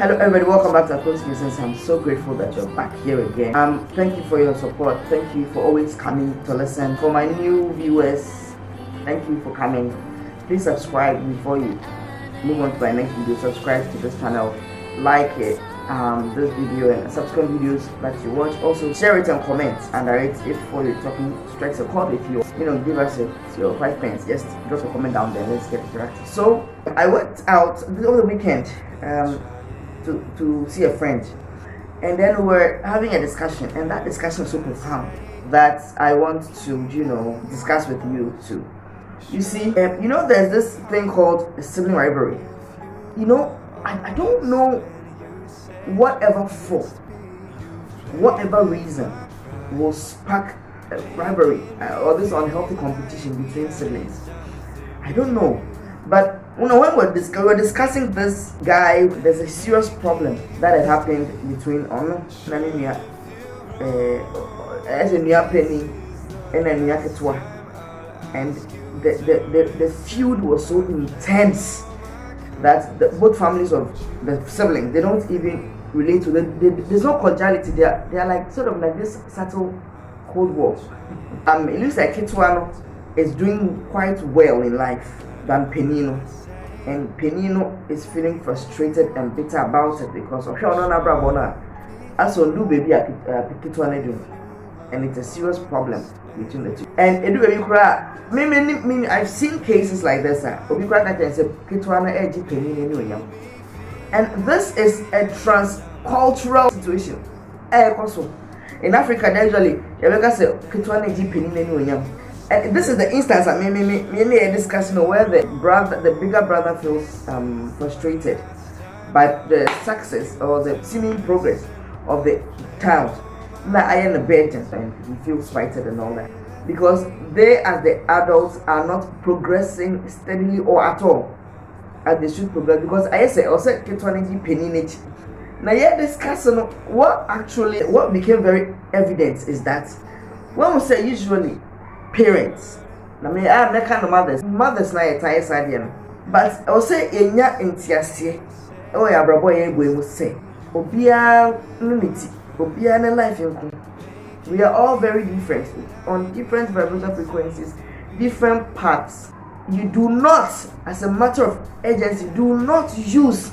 Hello everybody, welcome back to Approach Business. I'm so grateful that you're back here again. Thank you for your support. Thank you for always coming to listen. For my new viewers, thank you for coming. Please subscribe before you move on to my next video. Subscribe to this channel, like it, this video and subsequent videos that you watch. Also share it and comment under it. If for you talking strikes a chord, if you give us your 5 pence, just drop a comment down there. Let's get interactive. So I went out over the weekend to see a friend, and then we were having a discussion, and that discussion was so profound that I want to discuss with you too. You see, there's this thing called sibling rivalry. I don't know, whatever reason will spark a rivalry or this unhealthy competition between siblings. I don't know, but when we're discussing this guy, there's a serious problem that had happened between as a Nia Penny and a Nia Ketwa, and the feud was so intense that both families of the siblings, they don't even relate to there's no cordiality. They are like sort of like this subtle cold war. It looks like Ketwa is doing quite well in life than Penino, and Penino is feeling frustrated and bitter about it because of baby and it's a serious problem between the two. And I've seen cases like this. And this is a transcultural situation. In Africa, usually and this is the instance that me discussing where the bigger brother feels frustrated by the success or the seeming progress of the child. Now I am a bed and he feels spited and all that because they, as the adults, are not progressing steadily or at all as they should progress. Because I say also penny. Now yeah, discussing what became very evident is that when we say usually parents, I mean I am the kind of mothers na entire side, but I will say enya entiase oh ya brabo ye boy mu say obia unity obia na life nko. We are all very different on different vibrational frequencies, different paths. You do not, as a matter of urgency, do not use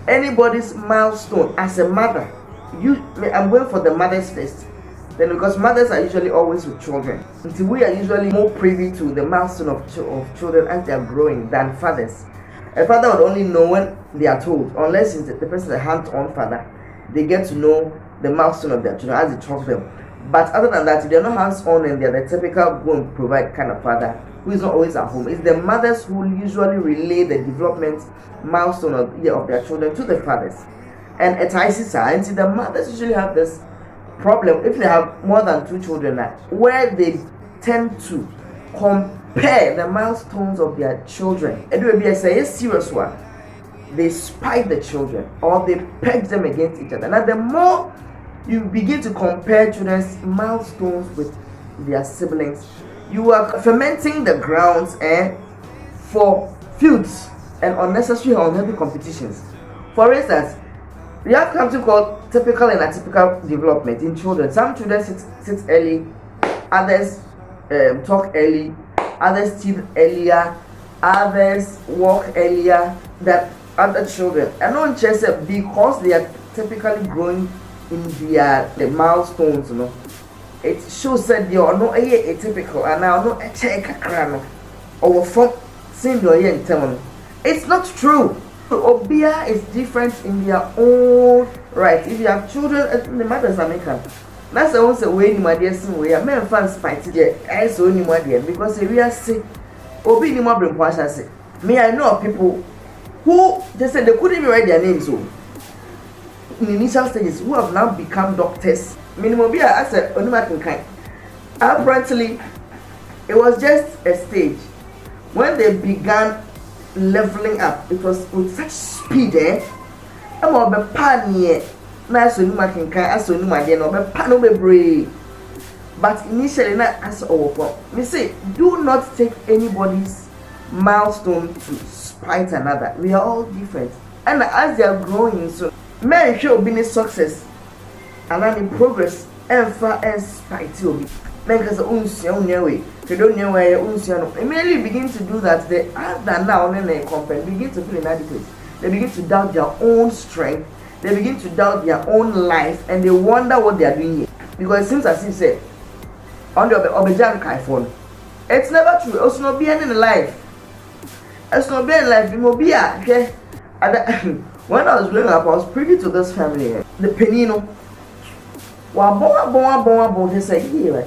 anybody's milestone as a mother. I'm going for the mothers first. Then, because mothers are usually always with children, until we are usually more privy to the milestone of children as they are growing than fathers. A father would only know when they are told, unless the person is a hands-on father. They get to know the milestone of their children as they talk them. But other than that, if they're not hands-on and they're the typical go and provide kind of father who is not always at home, it's the mothers who usually relay the development milestone of their children to the fathers. And at ICSA, and see, the mothers usually have this problem if they have more than 2 children, where they tend to compare the milestones of their children. It will be a serious one. They spite the children or they peg them against each other. Now, the more you begin to compare children's milestones with their siblings, you are fermenting the grounds for feuds and unnecessary or unhealthy competitions. For instance, we have something called typical and atypical development in children. Some children sit early, others talk early, others sleep earlier, others walk earlier than other children. And not just because they are typically growing in the milestones, it shows that they are not atypical and now not a check or from seeing it's not true. Obia is different in their own right. If you have children, the mothers are making. That's the ones way in my dear son. We are men fans fighting there. I saw any more dear because we are sick. Obi ni more bring passion say. Me, I know of people who just said they couldn't even write their names so in initial stages who have now become doctors. Minimum be as a unimakin kind. Apparently, it was just a stage when they began leveling up. It was with such speed, I'm all be panier. Nice unimakin kind as unimadian or be pano be brave. But initially, not as over. Me say, do not take anybody's milestone to spite another. We are all different. And as they are growing, so men show business success and then in progress and far and spite you. Men can say, way, they don't know where you immediately begin to do that. They are now and then compare, begin to feel inadequate. They begin to doubt their own strength, they begin to doubt their own life, and they wonder what they are doing here. Because it seems as if say on the Obejan Kaifon. It's never true. It's not being in life. It's not being in life. Okay. When I was growing up, I was privy to this family. The Penino. They say, here,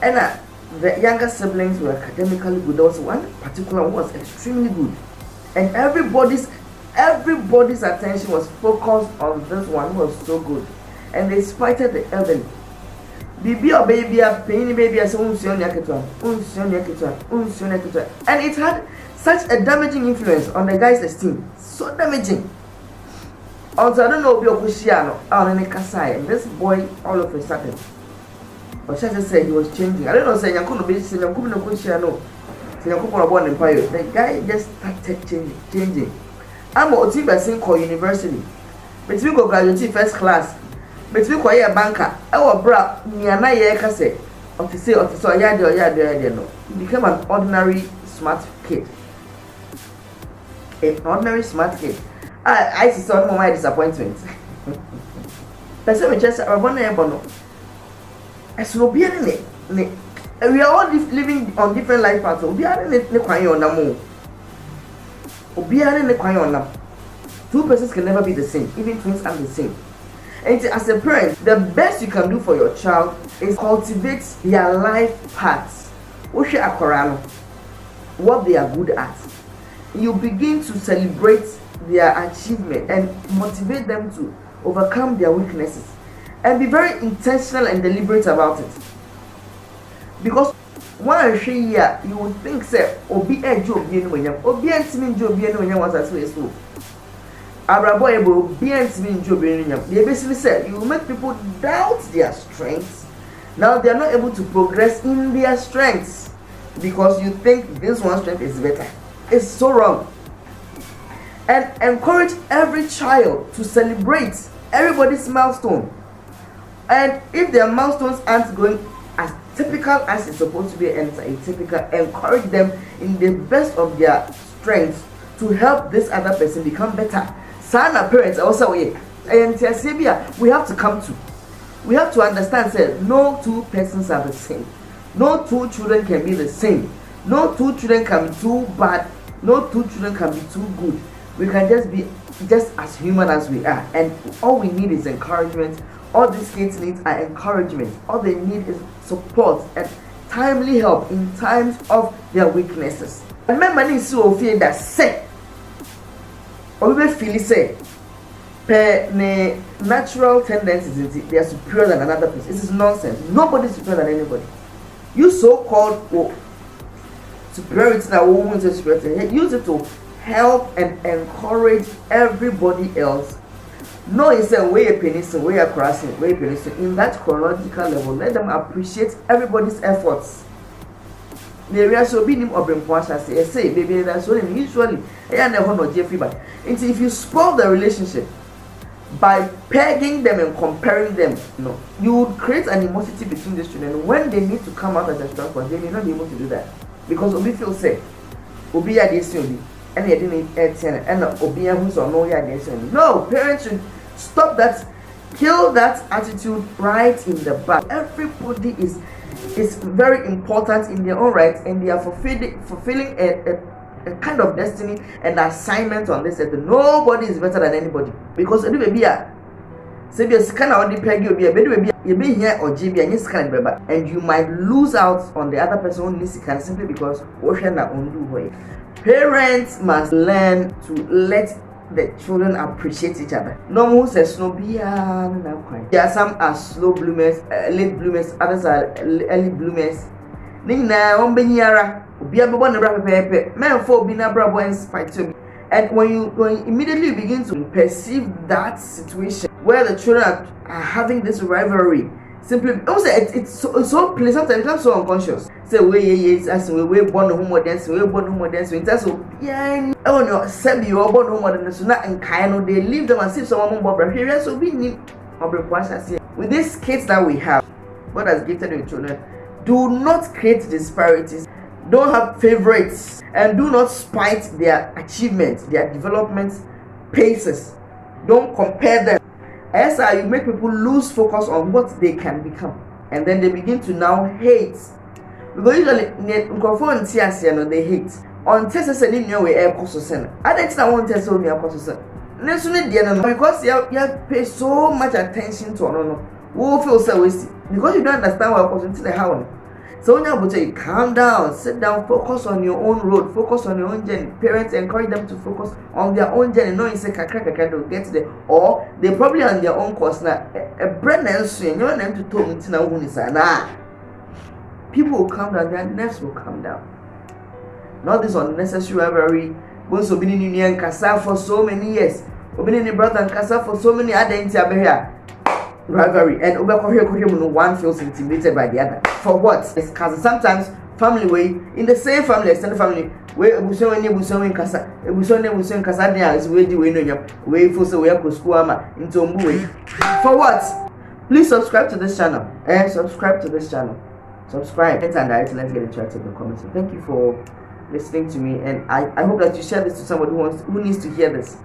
and the younger siblings were academically good. There was one particular one was extremely good. And everybody's attention was focused on this one who was so good. And they spited the elderly. Bibi or baby, penny baby, as and it had such a damaging influence on the guy's esteem. So damaging. Also, I don't know if this boy all of a sudden, or should I say he was changing. I don't know, saying I couldn't be saying I couldn't know. The guy just started changing. I'm a team called university. But we go graduate first class. But we call a banker. Our bra, Niana Yakase, or to say, or to say, no. He became an ordinary smart kid. An ordinary smart kid. I see some of my disappointment. Person we just I want to as no be any. We are all living on different life paths. We are in the Kwayo Namu. We are in the Kwayo. Two persons can never be the same. Even twins are the same. And as a parent, the best you can do for your child is cultivate their life paths. What they are good at. You begin to celebrate their achievement and motivate them to overcome their weaknesses. And be very intentional and deliberate about it. Because when I say here, you would think, say, Obi a job, Obi and Timin Job, was as well. Araboy, Obi and Timin Job, they basically said, you will make people doubt their strengths. Now they are not able to progress in their strengths because you think this one's strength is better. It's so wrong. And encourage every child to celebrate everybody's milestone. And if their milestones aren't going as typical as it's supposed to be and atypical, encourage them in the best of their strengths to help this other person become better. Sana parents also and we have to come to. We have to understand that no two persons are the same. No two children can be the same. No two children can be too bad. No two children can be too good. We can just be just as human as we are. And all we need is encouragement. All these kids need are encouragement. All they need is support and timely help in times of their weaknesses. Remember, ni so fear that say, or we feel say, per ne natural tendencies, they are superior than another person. This is nonsense. Nobody is superior than anybody. You so-called superiority that woman is superiority, use it to help and encourage everybody else. No, it's a way of penicillin, way of crossing, way of penicillin. In that chronological level, let them appreciate everybody's efforts. The area so be him or bring say, baby, that's what usually I never know Jeffrey. But if you spoil the relationship by pegging them and comparing them, no, you would create animosity between these children. When they need to come out as a strong one, they may not be able to do that because Obi feels safe. Obi are this Obi. And they didn't and Obi who's or no yeah. No, parents should stop that, kill that attitude right in the back. Everybody is very important in their own right, and they are fulfilling a kind of destiny and assignment on this earth. Nobody is better than anybody because any baby say be kind of only peg you be here or GB and yes kind of, and you might lose out on the other person only simply because ocean that undo way. Parents must learn to let the children appreciate each other. No one says no be there are some are slow bloomers, late bloomers, others are early bloomers. Nina one benyara be a born pepe men for being a bravo and spite to me. And when you immediately begin to perceive that situation where the children are having this rivalry Simply, also it's so pleasant and it becomes so unconscious. Say we as we born home more dance, we born home more dance. In terms of yeah, oh no, said you are born home more than so not and kind of they leave them as if someone more here. So we need with these kids that we have, God has gifted your children. Do not create disparities. Don't have favorites, and do not spite their achievements, their development paces. Don't compare them. As you make people lose focus on what they can become, and then they begin to now hate. Because usually they hate. On test in your way air course. I don't want to test on your course. Because you have paid so much attention to no. Who feel so wasted because you don't understand what goes into the house. So when you're able to calm down, sit down, focus on your own road, focus on your own journey. Parents encourage them to focus on their own journey, knowing say they'll get there, or they probably on their own course now. A brand and swing, you want them to talk into now when it's nah. People will calm down, their nerves will calm down. Not this unnecessary very once you've been in Union Casa for so many years, we've been in the brother and Casa for so many other here. Rivalry and one feels intimidated by the other. For what? Because sometimes family way in the same family, extended family, where Buson Casa, Buson Casa is where the way for so we have school into Mbuwe. For what? Please subscribe to this channel and subscribe to this channel. Subscribe and let's get interactive in the comments. So thank you for listening to me, and I hope that you share this to somebody who needs to hear this.